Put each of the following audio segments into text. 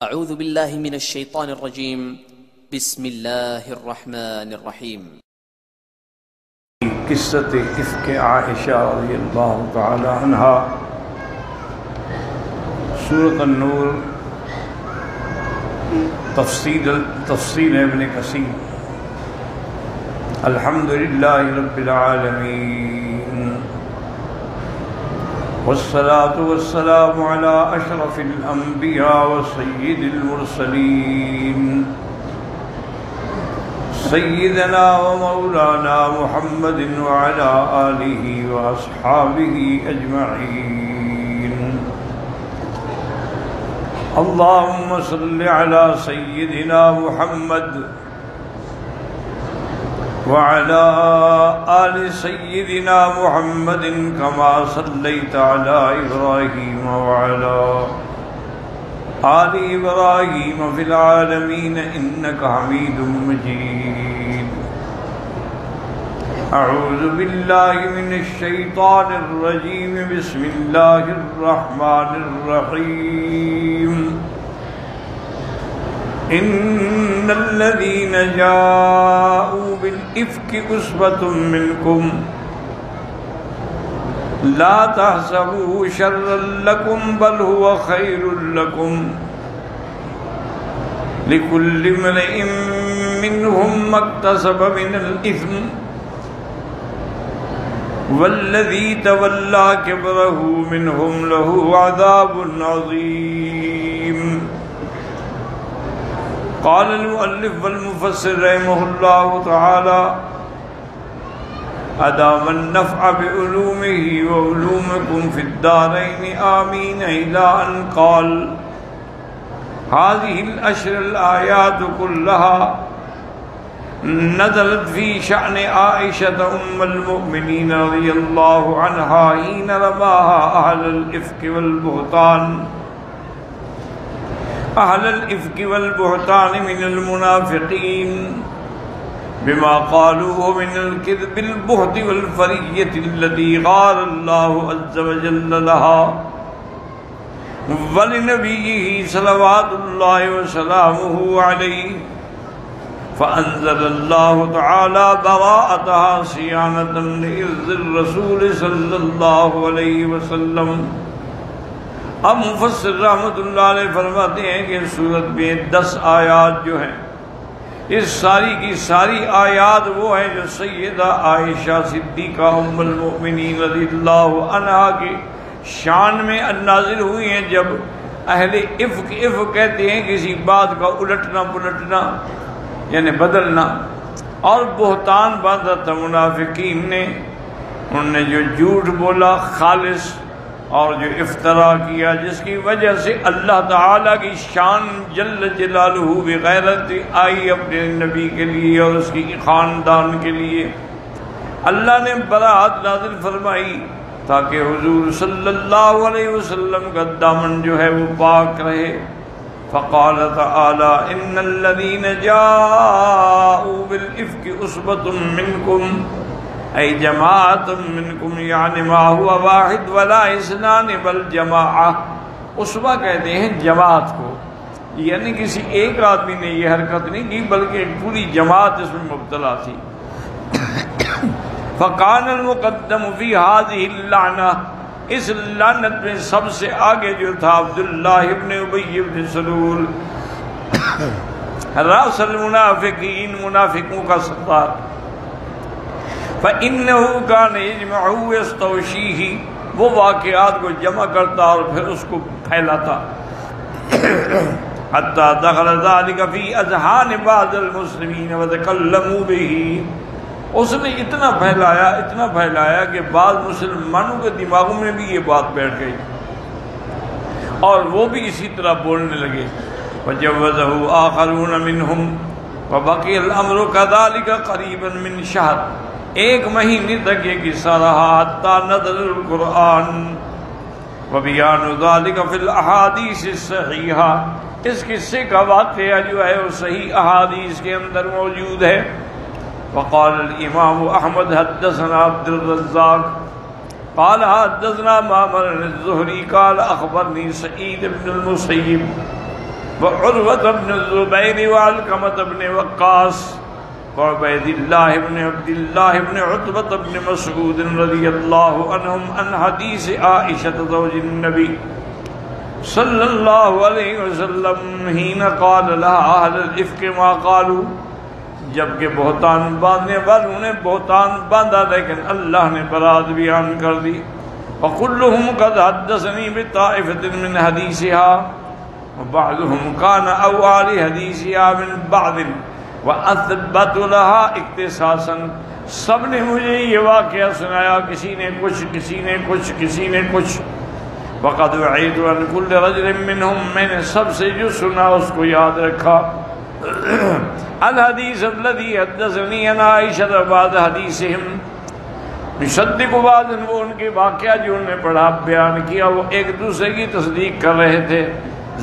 اعوذ باللہ من الشیطان الرجیم بسم اللہ الرحمن الرحیم۔ قصت افک عائشہ رضی اللہ تعالی عنہ، سورۃ النور، تفسیر ابن کثیر۔ الحمدللہ رب العالمین، والصلاة والسلام على اشرف الانبیاء وسید المرسلین، سیدنا ومولانا محمد وعلى آلہ واصحابہ اجمعین۔ اللہم صل علی سیدنا محمد وعلى آل سيدنا محمد كما صليت على إبراهيم وعلى آل إبراهيم في العالمين إنك حميد مجيد۔ أعوذ بالله من الشيطان الرجيم، بسم الله الرحمن الرحيم۔ إن الذين جاءوا بالإفك عصبة منكم لا تحسبوه شرا لكم بل هو خير لكم، لكل امرئ منهم ما اكتسب من الإثم، والذي تولى كبره منهم له عذاب عظيم۔ قال المؤلف والمفسر رحمه الله تعالى أدام النفع بعلومه وعلومكم في الدارين آمين، إلى أن قال هذه الأشر الآيات كلها نزلت في شأن عائشة أم المؤمنين رضي الله عنها حين رماها أهل الإفك والبهتان من المنافقين بما قالوه من الكذب البهت والفرية التي غار الله عز وجل لها ولنبيه صلوات الله وسلامه عليه، فأنزل الله تعالى براءتها صيانة لإرض الرسول صلى الله عليه وسلم۔ اب مفسر رحمت اللہ علیہ فرماتے ہیں کہ سورت میں 10 آیات جو ہیں، اس ساری کی ساری آیات وہ ہیں جو سیدہ عائشہ صدیقہ ام المؤمنین رضی اللہ عنہا کی شان میں نازل ہوئی ہیں۔ جب اہل افک کہتے ہیں کسی بات کا الٹنا پلٹنا یعنی بدلنا، اور بہتان باندھا تھا منافقین نے، انہوں نے جو جھوٹ بولا خالص اور جو افترا کیا، جس کی وجہ سے اللہ تعالیٰ کی شان جل جلالہ بغیرت آئی اپنے نبی کے لیے اور اس کی خاندان کے لیے۔ اللہ نے براءت نازل فرمائی تاکہ حضور صلی اللہ علیہ وسلم کا دامن جو ہے وہ پاک رہے۔ فقال تعالی ان الذین جاءوا بالافک عصبۃ منکم، ای جماعت منکم، یعنی ما ہوا واحد ولا اثنان بل جماعہ۔ عصبہ کہتے ہیں جماعت کو، یعنی کسی ایک آدمی نے یہ حرکت نہیں کی بلکہ ایک پوری جماعت اس میں مبتلا تھی۔ فکان المقدم فی هذه اللعنہ، اس لعنت میں سب سے آگے جو تھا عبداللہ ابن ابی ابن سلول، رأس المنافقین، منافقوں کا سردار۔ فَإِنَّهُ كَانَ يَجْمَعُهُ وَيَسْتَوْشِيهِ، وہ واقعات کو جمع کرتا اور پھر اس کو پھیلاتا۔ حَتَّى دَخَلَ ذَلِكَ فِي أَذْهَانِ بَعْضِ الْمُسْلِمِينَ وَتَكَلَّمُوا بِهِ، اس نے اتنا پھیلایا کہ بعض مسلمانوں کے دماغوں میں بھی یہ بات بیٹھ گئی اور وہ بھی اسی طرح بولنے لگے۔ وَجَوَّزَهُ آخَرُونَ مِنْهُمْ وَبَقِيَ الْأَمْرُ كَذَلِكَ قَرِيبًا مِنْ شَهْرٍ، ایک مہینے تک یہ قصہ رہا حتیٰ نزل القرآن۔ وَبِيَانُ ذَلِكَ فِي الْأَحَادِيثِ الصَّحِيحَةِ، اس قصے کا واقعہ جو ہے وہ صحیح احادیث کے اندر موجود ہے۔ وقال الامام احمد حدثنا عبد الرزاق قال حدثنا معمر الزهري قال اخبرني سعيد بن المسيب وعروة بن الزبير وعلقمة بن وقاص وعبيد الله بن عبد الله بن عتبة بن مسعود رضي الله عنهم عن حديث عائشة زوج النبي صلى الله عليه وسلم حين قال لها أهل الإفك ما قالوا، جبکہ بہتان باندھنے والوں نے بہتان باندھا لیکن اللہ نے برات بیان کر دی. وَكُلُّهُمْ قَدْ حَدَّثَنِي بِطَائِفَةٍ مِّنْ حَدِيثِهَا وَبَعْضُهُمْ كَانَ أَوْعَىٰ لِحَدِيثِهَا مِنْ بَعْضٍ وَأَثْبَتُ لَهَا اختصاصاً. سب نے مجھے یہ واقعہ سنایا، کسی نے کچھ، کسی نے کچھ، کسی نے کچھ. وَقَدْ وَعِيتُ عَنْ كُلِّ رَجُلٍ مِّنْهُمْ، میں نے سب سے جو سنا اس کو یاد رکھا. الحدیث الذي حدثني عن عائشة بعد حدیثهم مصدق بعض، وہ ان کے واقعہ جو انہوں نے پڑھا بیان کیا وہ ایک دوسرے کی تصدیق کر رہے تھے.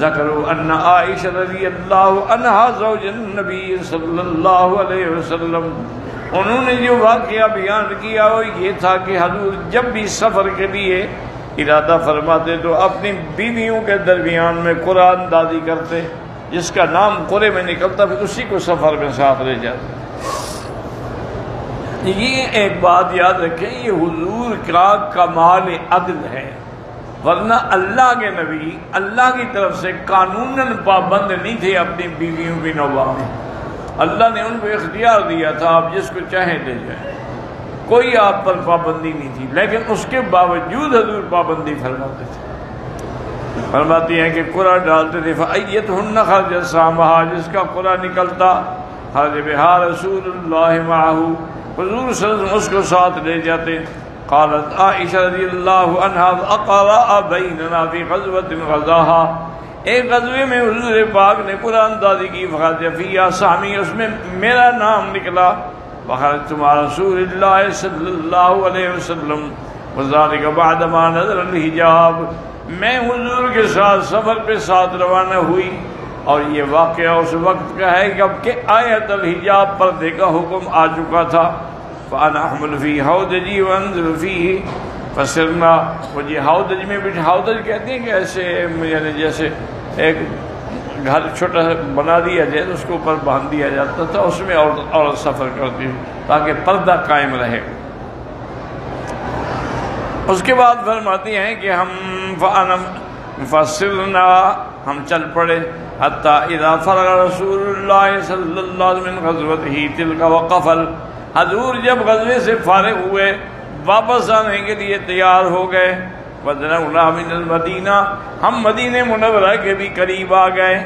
ذکروا ان عائشہ رضی اللہ عنہا زوج النبی صلی اللہ علیہ وسلم، انہوں نے جو واقعہ بیان کیا وہ یہ تھا کہ حضور جب بھی سفر کے لیے ارادہ فرماتے تو اپنی بیویوں کے درمیان میں قرآن دادی کرتے، جس کا نام قرے میں نکلتا پھر اسی کو سفر میں ساتھ لے جاتے. یہ ایک بات یاد رکھیں، یہ حضور کا کمال عدل ہے، ورنہ اللہ کے نبی اللہ کی طرف سے قانوناً پابند نہیں تھے اپنی بیویوں کی نوبہ میں. اللہ نے ان کو اختیار دیا تھا آپ جس کو چاہیں لے جائیں، کوئی آپ پر پابندی نہیں تھی، لیکن اس کے باوجود حضور پابندی فرماتے تھے. فرماتی ہیں کہ قرآن ڈالتے تھے فَأَيَّتُهُنَّ خَرْجَ سَامَهَا، جس کا قرآن نکلتا خرج بِهَا رسول اللہ معه، حضور صلی اللہ علیہ وسلم اس کو ساتھ لے جاتے. قالت عائشہ رضی اللہ عنہا اقرأ بیننا فی غزوة غزاها، ایک غزوے میں حضور پاک نے قرآن دادی کی فخرج فیہا سامی، اس میں میرا نام نکلا. وخرجت مع رسول اللہ صلی اللہ علیہ وسلم وذلك بعدما نزل الحجاب، میں حضور کے ساتھ سفر پہ ساتھ روانہ ہوئی اور یہ واقعہ اس وقت کا ہے جب کہ آیت الحجاب پردے کا حکم آ چکا تھا. فَأَنَا أَحْمِلُ فِي حَوْدَجِي وَأَنزِلُ فِيهِ فَسِرْنَا، مجھے حوضج میں بھی، حوضج کہتے ہیں کہ ایسے یعنی جیسے ایک گھر چھوٹا سا بنا دیا جائے تو اس کو اوپر باندھ دیا جاتا تھا، اس میں عورت سفر کرتی ہے تاکہ پردہ قائم رہے. اس کے بعد فرماتی ہیں کہ ہم فَسِرْنَا، ہم چل پڑے حَتَّى إِذَا فَرَغَ رَسُولُ اللَّهِ صلی اللہ علیہ وسلم مِنْ غَزْوَتِهِ تِلْكَ وَقَفَلْ، حضور جب غزوے سے فارغ ہوئے واپس آنے کے لیے تیار ہو گئے. وَدْنَوْنَا مِنَ الْمَدِينَةِ، ہم مدینہ منورہ کے بھی قریب آ گئے.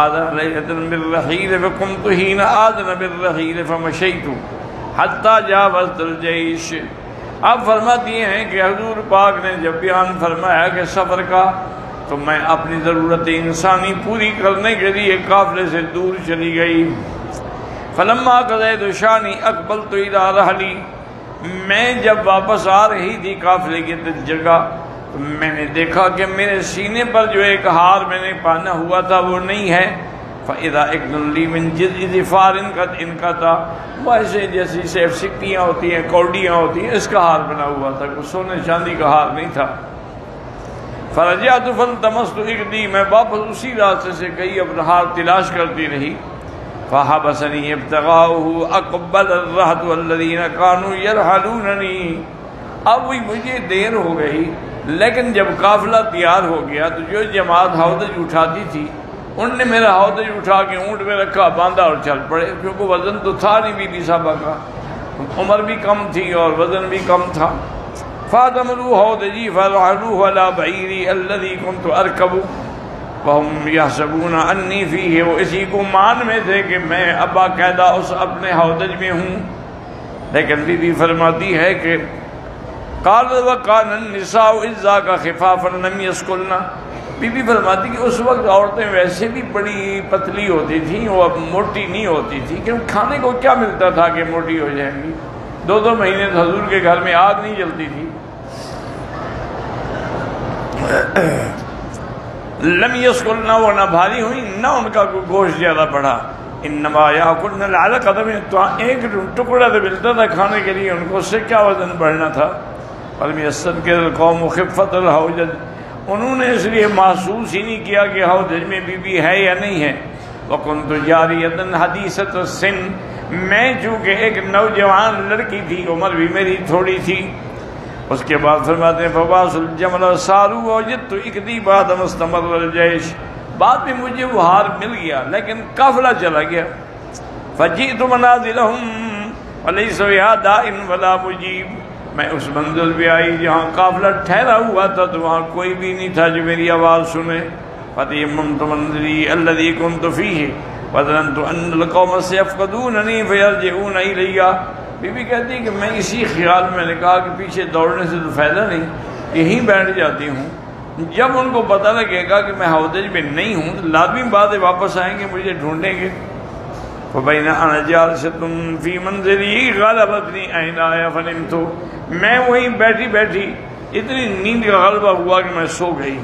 آذَنَ لَيْلَةً بِالرَّحِيلِ فَقُمْتُ حِينَ آذَنَ بِالرَّحِيلِ فَمَشَيْتُ حَتَّى جَاوَزْتُ الْجَيْشَ. اب فرماتی ہیں کہ حضور پاک نے جب بیان فرمایا کہ سفر کا، تو میں اپنی ضرورت انسانی پوری کرنے کے لیے قافلے سے دور چلی گئی. فلما قضیت شانی اقبلت الی رحلی، میں جب واپس آ رہی تھی قافلے کی جگہ تو میں نے دیکھا کہ میرے سینے پر جو ایک ہار میں نے پہنا ہوا تھا وہ نہیں ہے. فَإِذَا إِقْنٌ لِّي مِنْ جِذْعِ ظِفَارٍ قَدْ انْقَطَعَ، وہ ایسے جیسی سیف سکٹیاں ہوتی ہیں، کوڑیاں ہوتی ہیں، اس کا ہار بنا ہوا تھا، کوئی سونے چاندی کا ہار نہیں تھا. فَرَجَعْتُ فَالْتَمَسْتُ إِقْدِي، میں واپس اسی راستے سے گئی، اپنا ہار تلاش کرتی رہی. فَحَبَسَنِي ابْتِغَاؤُهُ أَقْبَلَ الرَّهْطُ الَّذِينَ كَانُوا يَرْحَلُونَنِي. اب بھی مجھے دیر ہو گئی، لیکن جب قافلہ تیار ہو گیا تو جو جماعت ہودج اٹھاتی تھی ان نے میرا ہودج اٹھا کے اونٹ میں رکھا، باندھا اور چل پڑے، کیونکہ وزن تو تھا نہیں بی بی صاحبہ کا، عمر بھی کم تھی اور وزن بھی کم تھا. فَاتَمَلُوا هَوْدَجِي فَرَحَلُوهُ عَلَى بَعِيرِي الَّذِي كُنْتُ أَرْكَبُ وَهُمْ يَحْسَبُونَ أَنِّي فِيهِ، وہ اسی کو مان میں تھے کہ میں اب باقاعدہ اس اپنے ہودج میں ہوں. لیکن بی بی فرماتی ہے کہ قَالَ وَكَانَ النِّسَاءُ إِذْ ذَاكَ خِفَافًا لَمْ يَسْكُلْنَ، بی بی فرماتی کہ اس وقت عورتیں ویسے بھی بڑی پتلی ہوتی تھیں، وہ اب موٹی نہیں ہوتی تھی، کہ کھانے کو کیا ملتا تھا کہ موٹی ہو جائیں گی. 2 مہینے تو حضور کے گھر میں آگ نہیں جلتی تھی. لم یسکلنا، وہ نہ بھاری ہوئی نہ ان کا کوئی گوشت زیادہ بڑھا. انما یاکلن العلقۃ، تو ایک ٹکڑا تو ملتا تھا کھانے کے لیے، ان کو اس سے کیا وزن بڑھنا تھا. فلم یستنکر القوم خفۃ الحوجج، انہوں نے اس لیے محسوس ہی نہیں کیا کہ ہودج میں بی بی ہے یا نہیں ہے۔ وَكُنْتُ جَارِيَةً حَدِيثَةَ السِّنِّ، میں چونکہ ایک نوجوان لڑکی تھی، عمر بھی میری تھوڑی تھی۔ اس کے بعد فرماتے ہیں فَبَاسُ الْجَمَلَ سَارُوا وَوَجَدْتُ إِكْدِي بَعْدَ مَا اسْتَمَرَّ الْجَيْشُ، بعد میں مجھے وہ ہار مل گیا لیکن قافلہ چلا گیا۔ فَجِئْتُ مَنَازِلَهُمْ وَلَيْسَ بِهَا دَاعٍ وَلَا مُجِيبٌ، میں اس منزل پہ آئی جہاں قافلہ ٹھہرا ہوا تھا تو وہاں کوئی بھی نہیں تھا جو میری آواز سنے۔ فَتَيَمَّمْتُ مَنزِلِي الَّذِي كُنْتُ فِيهِ وَظَنَنْتُ أَنَّ الْقَوْمَ سَيَفْقِدُونَنِي فَيَرْجِعُونَ إِلَيَّ، بی بی کہتی ہے کہ میں اسی خیال میں نے کہا کہ پیچھے دوڑنے سے تو فائدہ نہیں، یہیں بیٹھ جاتی ہوں، جب ان کو پتہ لگے گا کہ میں ہودج میں نہیں ہوں تو لازمی بات ہے واپس آئیں گے، مجھے ڈھونڈیں گے۔ فَبَيْنَ أَنَا جَالِسَةٌ فِي مَنزِلِي غَلَبَتْنِي عَيْنَايَ فَنِمْتُ، میں وہیں بیٹھی بیٹھی اتنی نیند کا غلبہ ہوا کہ میں سو گئی۔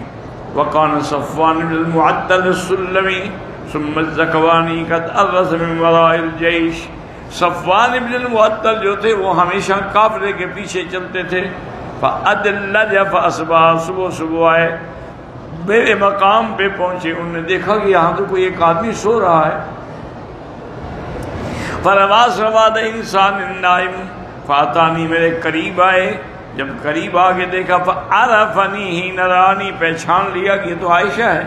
وَقَانَ صَفْوَانُ بْنُ الْمُعَطَّلِ السُّلَّمِي ثُمَّ الزَّكْوَانِي قَدْ أَرَّسَ مِنْ وَرَاءِ الْجَيْشِ، صفوان ابن المعطل جو تھے وہ ہمیشہ قافلے کے پیچھے چلتے تھے۔ فَأَدْلَجَ فَأَصْبَحَ، صبح صبح آئے، میرے مقام پہ پہنچے، انہوں نے دیکھا کہ یہاں تو کوئی ایک آدمی سو رہا ہے۔ فَرَوَا سَوَادَ إِنسَانٍ نَائِمٍ، فَأَتَانِي، میرے قریب آئے، جب قریب آگے دیکھا فَعَرَفَنِي حِينَ رَآنِي، پہچان لیا کہ یہ تو عائشہ ہے۔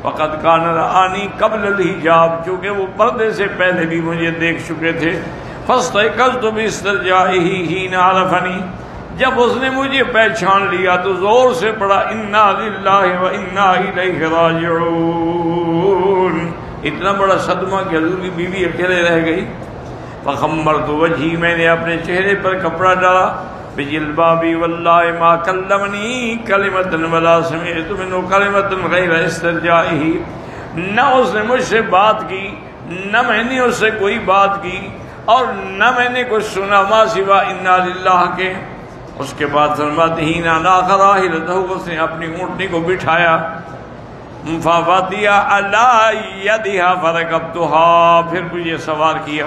وَقَدْ كَانَ رَآنِي قَبْلَ الْحِجَابِ، چونکہ وہ پردے سے پہلے بھی مجھے دیکھ چکے تھے۔ فَاسْتَيْقَظْتُ بِاسْتِرْجَاعِهِ حِينَ عَرَفَنِي، جب اس نے مجھے پہچان لیا تو زور سے پڑھا اِنَّا لِلَّهِ وَإِنَّا إِلَيْهِ رَاجِعُونَ، اتنا بڑا صدمہ کہ حضور کی بیوی اکیلے رہ گئی۔ فَخَمَّرْتُ وَجْهِي، میں نے اپنے چہرے پر کپڑا ڈالا، بِجِلْبَابِي وَاللَّهِ مَا كَلَّمَنِي كَلِمَةً وَلَا سَمِعْتُ مِنْهُ كَلِمَةً غَيْرَ اسْتِرْجَائِهِ، نہ اس نے مجھ سے بات کی، نہ میں نے اس سے کوئی بات کی، اور نہ میں نے کچھ سنا ما سوا اِنَّا لِلَّهِ کے۔ اس کے بعد فرماتے ہیں نَاخَ رَاحِلَتَهُ، اس نے اپنی اونٹنی کو بٹھایا، فَوَطِيَ عَلَىٰ يَدِهَا فَرَكَبْتُهَا، پھر مجھے سوار کیا۔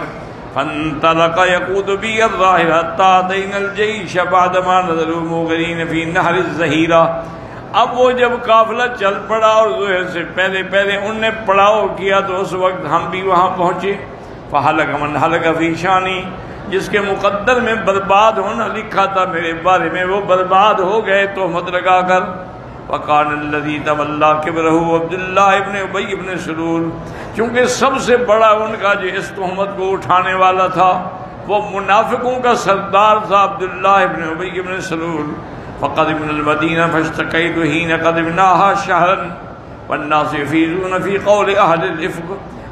فَانْطَلَقَ يَقُودُ بِي الرَّاحِلَ حَتَّىٰ أَتَيْنَا الْجَيْشَ بَعْدَمَا نَزَلُوا مُوغِرِينَ فِي نَهْرِ الظَّهِيرَةِ، اب وہ جب قافلہ چل پڑا اور ظہر سے پہلے انہوں نے پڑاؤ کیا تو اس وقت ہم بھی وہاں پہنچے۔ فَحَلَقَ مَنْ حَلَقَ فِي شَانِي، جس کے مقدر میں برباد ہونا لکھا تھا میرے بارے میں وہ برباد ہو گئے تہمت لگا کر۔ وَقَانَ الَّذِي تَوَلَّىٰ كِبْرَهُ عبد اللہ ابن ابی ابن سلول، چونکہ سب سے بڑا ان کا جو اس تہمت کو اٹھانے والا تھا وہ منافقوں کا سردار تھا عبداللہ ابن ابی ابن سلول۔ فَقَدِمْنَا الْمَدِينَةَ فَاشْتَكَيْتُ حِينَ قَدِمْنَاهَا شَهْرًا وَالنَّاسُ يَفِيضُونَ فِي قَوْلِ أَهْلِ الْإِفْكِ،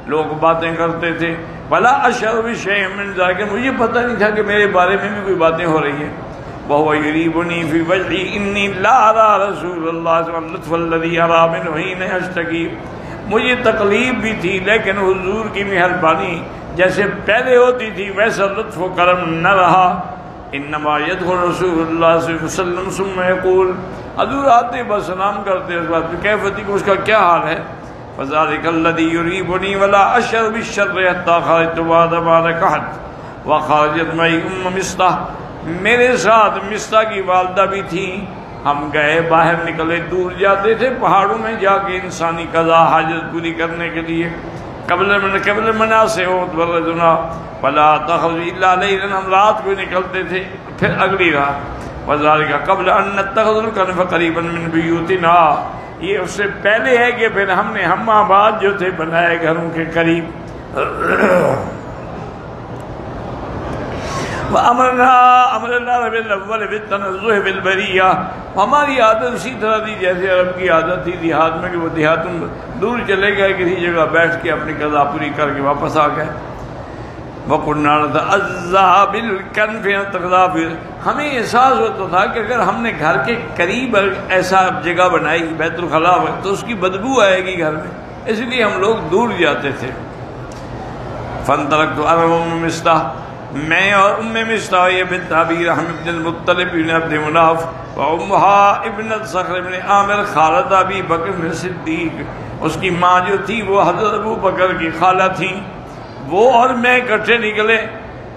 لوگ باتیں کرتے تھے وَلَا أَشْعُرُ بِشَيْءٍ مِّن ذَلِكَ، مجھے پتہ نہیں تھا کہ میرے بارے میں بھی کوئی باتیں ہو رہی ہیں۔ وَهُوَ يُرِيبُنِي فِي وَجْهِي إِنِّي لَا أَرَىٰ رَسُولَ اللَّهِ صَلَّى اللَّهُ عَلَيْهِ وسلم اللطف الَّذِي أَرَىٰ مِنْهُ حِينَ يَشْتَكِي، مجھے تکلیف بھی تھی لیکن حضور کی مہربانی جیسے پہلے ہوتی تھی ویسا لطف و کرم نہ رہا۔ انما يدخل رسول اللہ صلی اللہ علیہ وسلم ثم يقول، حضور آتے بس سلام کرتے اس بات کیف تک اس کا کیا حال ہے؟ فذلك الذي يريبني ولا اشعر بالشر حتى خرجت بعد ما ركعت وخرجت معي مصطح، میرے ساتھ مصطح کی والدہ بھی تھی، ہم گئے باہر نکلے، دور جاتے تھے پہاڑوں میں جا کے انسانی قضا حاجت پوری کرنے کے لیے۔ قبل مناسے ورجنا ولا تخرج الا لیلا، ہم رات کو نکلتے تھے پھر اگلی رات۔ وذلك قبل ان نتخذ الكنف قریبا من بیوتنا، یہ اس سے پہلے ہے کہ پھر ہم نے ہم آباد جو تھے بنائے گھروں کے قریب۔ وَأَمَرْنَا أَمْرَ الْعَرَبِ الْأَوَّلِ بِالتَّنَزُّهِ بِالْبَرِيَّةِ، ہماری عادت اسی طرح تھی جیسے عرب کی عادت تھی دیہات میں کہ وہ دیہاتوں دور چلے گئے کسی جگہ بیٹھ کے اپنی قضا پوری کر کے واپس آ گئے۔ وَقُلْنَا نَتَعَزَّىٰ بِالْكَنْفِ نَتَغْرَىٰ، ہمیں احساس ہوتا تھا کہ اگر ہم نے گھر کے قریب ایسا جگہ بنائی بیت الخلاء تو اس کی بدبو آئے گی گھر میں، اس لیے ہم لوگ دور جاتے تھے۔ فَانْطَلَقْتُ أَنَا وَأُمُّ مِصْطَحٍ، میں اور مصطح بنت ابی رحم بن المطلب بن عبد مناف وامہا ابنت صخر بن عامر خالد ابی بکر بن صدیق، اس کی ماں جو تھی وہ حضرت ابو بکر کی خالہ تھیں، وہ اور میں اکٹھے نکلے۔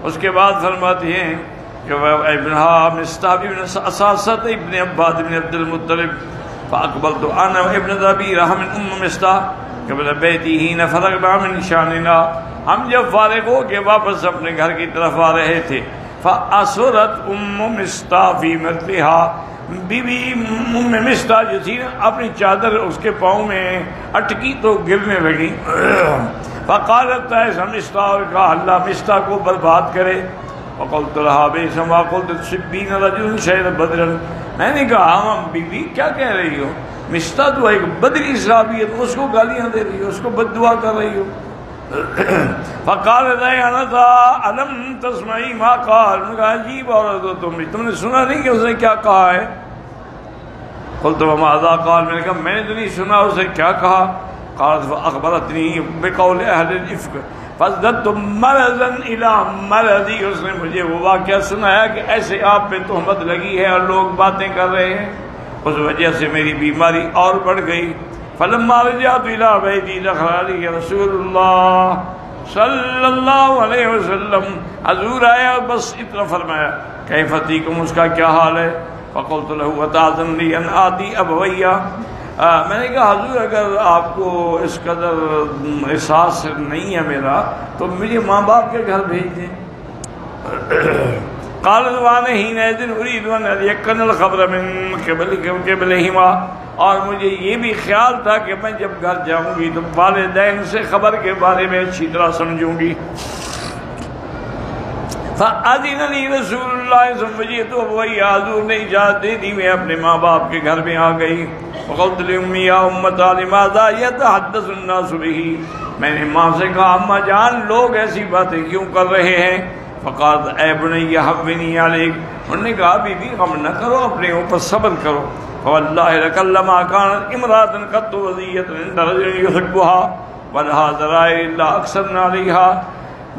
اس کے بعد فرماتے ہیں کہ ابنہا مصطح بن اساسۃ ابن عباد بن عبد المطلب فأقبلت أنا وابن أبي رحم مصطح قبل بیتی حین فرغنا من شاننا. ہم جب فارغ ہو کے واپس اپنے گھر کی طرف آ رہے تھے فأسرت مصطح فی مرضها، بی بی مصطح جو تھی اپنی چادر اس کے پاؤں میں اٹکی تو گرنے لگی. فقالت ایسا مصطح، کہا اللہ مصطح کو برباد کرے. وقلت لها بئس ما قلت تسبین رجل شہید بدرا، میں نے کہا ہم بی بی کیا کہہ رہی ہو، مصطح تو ایک بدری صحابی ہے، اس کو گالیاں دے رہی ہو، اس کو بد دعا کر رہی ہو. فقالت انتا الم تسمعی ما قال، میں کہا عجیب عورت ہو تم نے سنا نہیں کہ اس نے کیا کہا ہے. قلت وماذا قال، میں نے کہا میں نے تو نہیں سنا اس نے کیا کہا. قالت فاخبرتنی بقول اہل الافک فازددت مرضا الى مرضی، اس نے مجھے وہ واقعہ سنایا کہ ایسے آپ پہ تہمت لگی ہے اور لوگ باتیں کر رہے ہیں، اس وجہ سے میری بیماری اور بڑھ گئی. فلما رجعت الى بیتی دخل علی رسول اللہ صلی اللہ علیہ وسلم، حضور آیا اور بس اتنا فرمایا کیف تیکم، اس کا کیا حال ہے. فقلت له وتعظم لی ان آتی ابویہ، میں نے کہا حضور اگر آپ کو اس قدر احساس نہیں ہے میرا تو مجھے ماں باپ کے گھر بھیج دیں. قالت وانا حینئذ اريد ان اتيقن الخبر من قبلهما، اور مجھے یہ بھی خیال تھا کہ میں جب گھر جاؤں گی تو والدین سے خبر کے بارے میں اچھی طرح سمجھوں گی. فأذن لي رسول اللہ ثم جئت ابوی، حضور نے اجازت دے دی، میں اپنے ماں باپ کے گھر میں آ گئی. وقلت لأمی یا امتا لماذا يتحدث الناس به، میں نے ماں سے کہا اماں جان لوگ ایسی باتیں کیوں کر رہے ہیں. فقالت اے بنی حبنی علیک، انہوں نے کہا بی بی غم نہ کرو، اپنے اوپر صبر کرو. فواللہ لکلما كانت امرأة قط وضیت عند رجل يحبها ولها ذرائع الا اکثرنا علیها،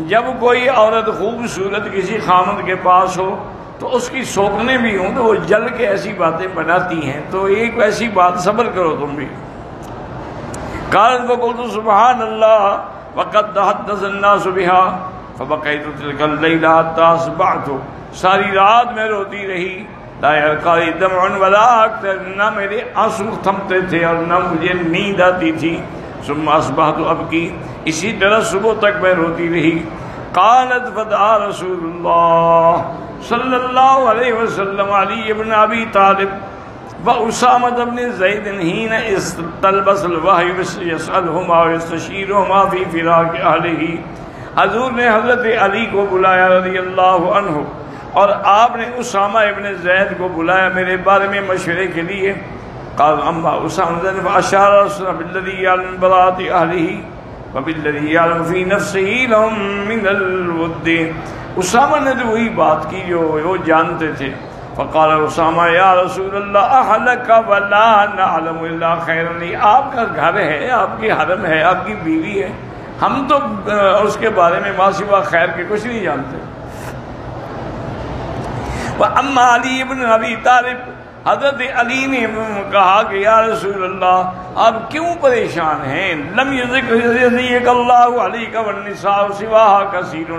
جب کوئی عورت خوبصورت کسی خامد کے پاس ہو تو اس کی سوکنے بھی ہوں تو وہ جل کے ایسی باتیں بناتی ہیں، تو ایک ایسی بات صبر کرو تم بھی. قالت فقلت سبحان اللہ وقد تحدث الناس بها فبقيت تلك الليلة حتى اصبحت، ساری رات میں روتی رہی. لا يرقى دمع ولا اکثر، نہ میرے آنسو تھمتے تھے اور نہ مجھے نیند آتی تھی. ثم اصبحت ابکی، اسی طرح صبح تک میں روتی رہی. قالت فدعا رسول اللہ صلی اللہ علیہ وسلم علی بن ابی طالب واسامۃ بن زید حین استلبس الوحی یسألہما ویستشیرہما فی فراق اہلہ. حضور نے حضرت علی کو بلایا رضی اللہ عنہ اور آپ نے اسامہ ابن زید کو بلایا میرے بارے میں مشورے کے لیے. قال اما اسامہ فاشار رسول بالذی یعلم براءۃ اہلہ وبالذی یعلم فی نفسہ لهم من الود، اسامہ نے تو وہی بات کی جو وہ جانتے تھے. فقال اسامہ یا رسول اللہ اہلک ولا نعلم الا خیرا، آپ کا گھر ہے، آپ کی حرم ہے، آپ کی بیوی ہے، ہم تو اس کے بارے میں ما سوا خیر کے کچھ نہیں جانتے. وَأَمَّا علی بن ابی طالب، حضرت علی نے کہا کہ یا رسول اللہ آپ کیوں پریشان ہیں. لم یذکر اللہ علیک والنساء سواها کثیر،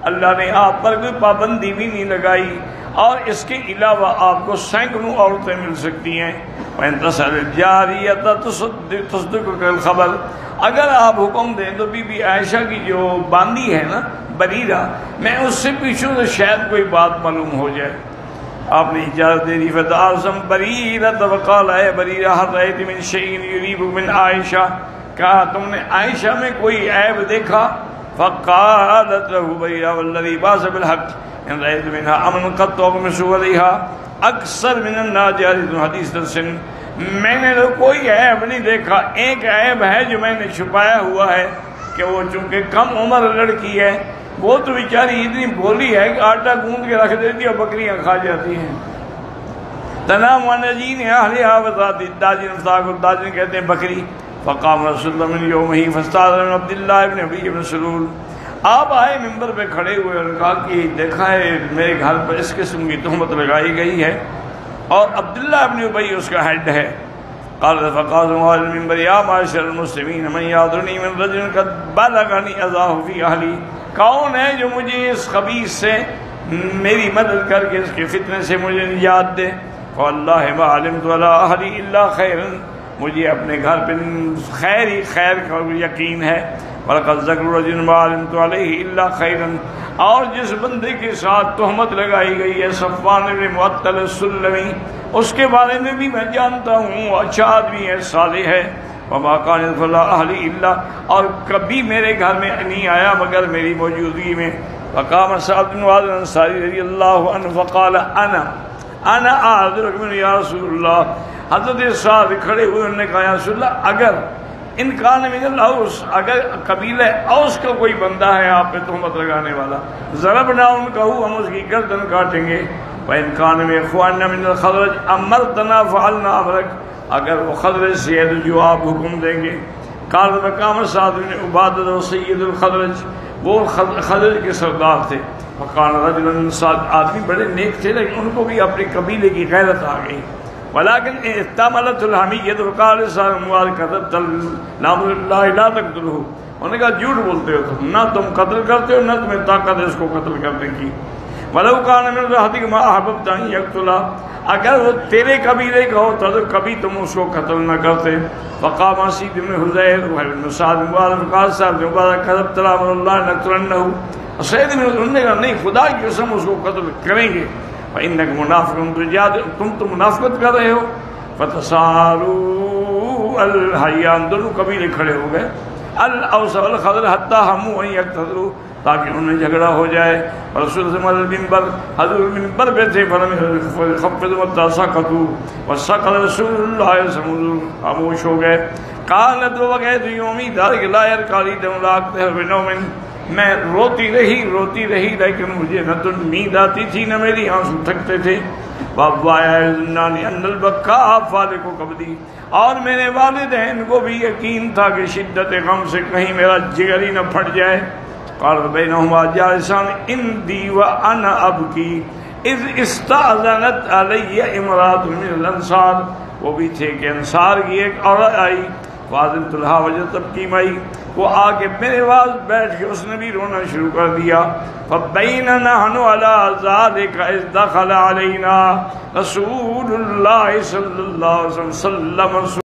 اللہ نے آپ پر کوئی پابندی بھی نہیں لگائی اور اس کے علاوہ آپ کو سینکڑوں عورتیں مل سکتی ہیں. وَإِن تَسْأَلِ الْجَارِيَةَ تُصْدِقُكَ الْخَبَرَ، اگر آپ حکم دیں تو بی بی عائشہ کی جو باندی ہے نا بریرہ، میں اس سے پوچھوں تو شاید کوئی بات معلوم ہو جائے. آپ نے اجازت دے دی. فَتَعَظَمْ بَرِيرَةَ وَقَالَ اے بریرہ هَلْ رَأَيْتِ مِنْ شَيْءٍ يُرِيبُكَ مِنْ عائشہ، کہا تم نے عائشہ میں کوئی عیب دیکھا. فَقَالَتْ لَهُ بَرِيرَةُ وَالَّذِي بَعَثَ بِالْحَقِّ إِنْ رَأَيْتُ مِنْهَا أَمْرًا قَطْ أَغْمِسُ عَلَيْهَا أَكْثَرَ مِنَ النَّاجِرِ حدیث سن، میں نے تو کوئی عیب نہیں دیکھا، ایک عیب ہے جو میں نے چھپایا ہوا ہے کہ وہ چونکہ کم عمر لڑکی ہے، وہ تو بیچاری اتنی بھولی ہے کہ آٹا گوندھ کے رکھ دیتی ہے اور بکریاں کھا جاتی ہیں. تنام ونجین اہلہا وذات الداجن، الداجن کہتے ہیں بکری. فقام رسول اللہ من یومہ فاستأذن عبداللہ ابن ابی بن سلول، آپ آئے ممبر پہ کھڑے ہوئے اور کہا کہ دیکھا ہے میرے گھر پر اس قسم کی تہمت لگائی گئی ہے اور عبداللہ ابن ابی اس کا ہیڈ ہے. قال فقال المنبر یا معاشر المسلمین من یعذرنی من رجل قد بلغنی اذاہ فی اہلی، کون ہے جو مجھے اس خبیث سے میری مدد کر کے اس کے فتنے سے مجھے نجات دے. فواللہ ما علمت علی اہلی الا خیرا، مجھے اپنے گھر پہ خیر ہی خیر کا یقین ہے. وَلَقَدْ ذَكَرُ رَجُلٌ مَا عَلِمْتُ عَلَيْهِ إِلَّا خَيْرًا، اور جس بندے کے ساتھ تہمت لگائی گئی ہے صفوان بن معطل السلمی، اس کے بارے میں بھی میں جانتا ہوں اچھا آدمی ہے، صالح ہے. وَمَا كَانَ يَدْخُلُ أَهْلِي إِلَّا، اور کبھی میرے گھر میں نہیں آیا مگر میری موجودگی میں. فقام سعد بن معاذ الانصاری رضی اللہ عنہ فقال انا اعذرک من یا رسول اللہ. حضرت سعد کھڑے ہوئے، انہوں نے کہا یا رسول اللہ، اگر ان کان من الاوس، اگر قبیلہ اوس کا کوئی بندہ ہے آپ پہ تہمت لگانے والا، ضربنا ان کا ہم اس کی گردن کاٹیں گے. وان کان من اخواننا من الخزرج امرتنا فعلنا امرک، اگر وہ خزرج سے ہے تو جو آپ حکم دیں گے. قال مقام سعد بن عبادہ سید الخزرج، وہ خزرج کے سردار تھے. فقال رجل، سعد آدمی بڑے نیک تھے لیکن ان کو بھی اپنے قبیلے کی غیرت آ گئی. ولیکن احتملت الحمیت، وقال سعد بن معاذ كذبت نامر اللہ لا تقتلہ، انہوں نے کہا جھوٹ بولتے ہو تم، نہ تم قتل کرتے ہو نہ تمہیں طاقت ہے اس کو قتل کرنے کی. ولو کان من رحتک ما احببت ان یقتلا، اگر وہ تیرے قبیلے کا ہوتا تو کبھی تم اس کو قتل نہ کرتے. فقام اسید بن حذیر وابن سعد بن معاذ قال سعد بن معاذ كذبت نامر اللہ نقتلنہ، سید نے انہوں نے کہا نہیں، خدا کی قسم اس کو قتل کریں گے. فإنک منافق، تم تو منافقت کر رہے ہو. فتصاروا الحیان، دونوں قبیلے کھڑے ہو گئے، الاوس والخزرج حتی ہموا ان یقتلوا، تاکہ انہیں جھگڑا ہو جائے. رسول صلی اللہ علیہ وسلم حضور منبر پہ تھے، فلم خفضوا حتی سکتوا وسکت رسول اللہ صلی اللہ علیہ وسلم، خاموش ہو گئے. قالت وبكت یومی ذلک لا يرقى لي دم لا اقتهر بنوم، میں روتی رہی لیکن مجھے نہ تو نیند آتی تھی نہ میری آنسو تھکتے تھے. فالق قبضی، اور میرے والدین کو بھی یقین تھا کہ شدت غم سے کہیں میرا جگر ہی نہ پھٹ جائے. قال بینہما جالسان عندی وانا ابکی اذ استاذنت علی امرأۃ من الانصار، وہ بھی تھے کہ انصار کی ایک عورت آئی. فاذنت لها وجدت تبکی معی، وہ آگے میرے پاس بیٹھ کے اس نے بھی رونا شروع کر دیا. فبیننا نحن علی ذلک اذ دخل علینا رسول اللہ صلی اللہ علیہ وسلم